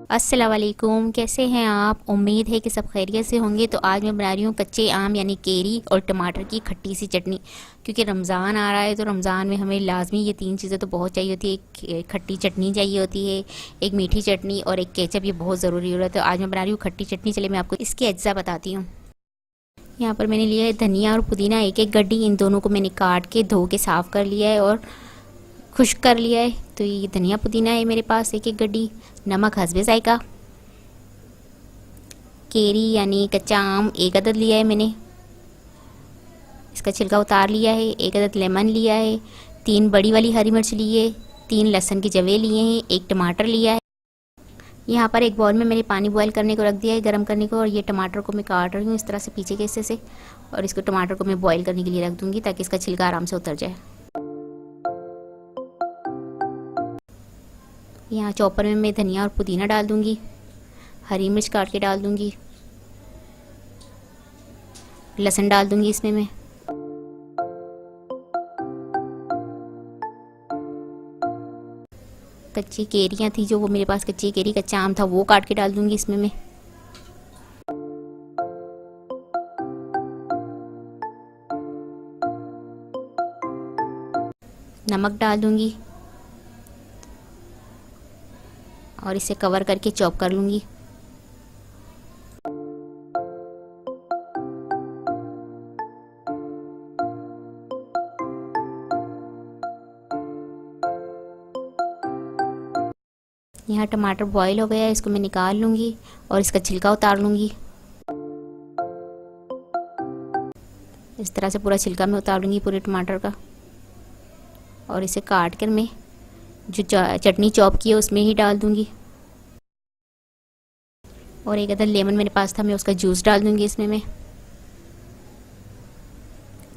अस्सलाम वालेकुम, कैसे हैं आप। उम्मीद है कि सब खैरियत से होंगे। तो आज मैं बना रही हूँ कच्चे आम यानी केरी और टमाटर की खट्टी सी चटनी। क्योंकि रमज़ान आ रहा है तो रमज़ान में हमें लाजमी ये तीन चीज़ें तो बहुत चाहिए होती है। एक खट्टी चटनी चाहिए होती है, एक मीठी चटनी और एक केचप, ये बहुत ज़रूरी होता है। तो आज मैं बना रही हूँ खट्टी चटनी। चलिए मैं आपको इसके अज्जा बताती हूँ। यहाँ पर मैंने लिया है धनिया और पुदीना एक एक गड्डी। इन दोनों को मैंने काट के धो के साफ़ कर लिया है और खुश्क कर लिया है। तो ये धनिया पुदीना है मेरे पास एक एक गड्डी। नमक हस्बे जायका। केरी यानी कच्चा आम एक अदद लिया है मैंने, इसका छिलका उतार लिया है। एक अदद लेमन लिया है। 3 बड़ी वाली हरी मिर्च ली है। 3 लहसुन के जवे लिए हैं। एक टमाटर लिया है। यहाँ पर एक बाउल में मैंने पानी बॉयल करने को रख दिया है, गर्म करने को। और ये टमाटर को मैं काट रही हूँ इस तरह से पीछे के हिस्से से, और इसको टमाटर को मैं बॉयल करने के लिए रख दूँगी ताकि इसका छिलका आराम से उतर जाए। यहाँ चॉपर में मैं धनिया और पुदीना डाल दूँगी, हरी मिर्च काट के डाल दूँगी, लहसुन डाल दूँगी इसमें मैं। कच्ची केरियाँ थी जो, वो मेरे पास कच्ची केरी कच्चा आम था, वो काट के डाल दूँगी इसमें मैं। नमक डाल दूँगी और इसे कवर करके चॉप कर लूँगी। यहाँ टमाटर बॉईल हो गया है, इसको मैं निकाल लूँगी और इसका छिलका उतार लूँगी। इस तरह से पूरा छिलका मैं उतार लूँगी पूरे टमाटर का, और इसे काट कर मैं जो चटनी चॉप की है उसमें ही डाल दूँगी। और एक अदर लेमन मेरे पास था, मैं उसका जूस डाल दूँगी इसमें मैं।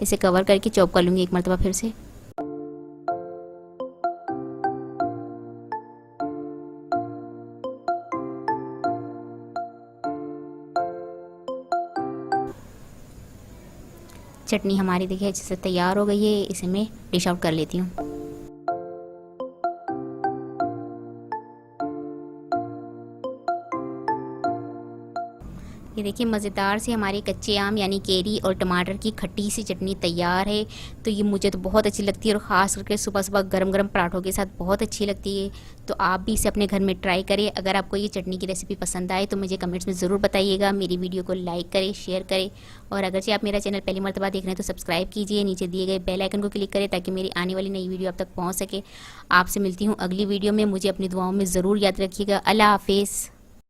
इसे कवर करके चॉप कर लूँगी एक मरतबा फिर से। चटनी हमारी देखिए अच्छे से तैयार हो गई है। इसे मैं डिश आउट कर लेती हूँ। ये देखिए मज़ेदार से हमारे कच्चे आम यानी केरी और टमाटर की खट्टी सी चटनी तैयार है। तो ये मुझे तो बहुत अच्छी लगती है, और ख़ास करके सुबह सुबह गरम गरम पराठों के साथ बहुत अच्छी लगती है। तो आप भी इसे अपने घर में ट्राई करें। अगर आपको ये चटनी की रेसिपी पसंद आए तो मुझे कमेंट्स में ज़रूर बताइएगा। मेरी वीडियो को लाइक करें, शेयर करें, और अगर से आप मेरा चैनल पहली मरतबा देख रहे हैं तो सब्सक्राइब कीजिए। नीचे दिए गए बेल आइकन को क्लिक करें ताकि मेरी आने वाली नई वीडियो आप तक पहुँच सके। आपसे मिलती हूँ अगली वीडियो में। मुझे अपनी दुआओं में ज़रूर याद रखिएगा। अल्लाह हाफिज़।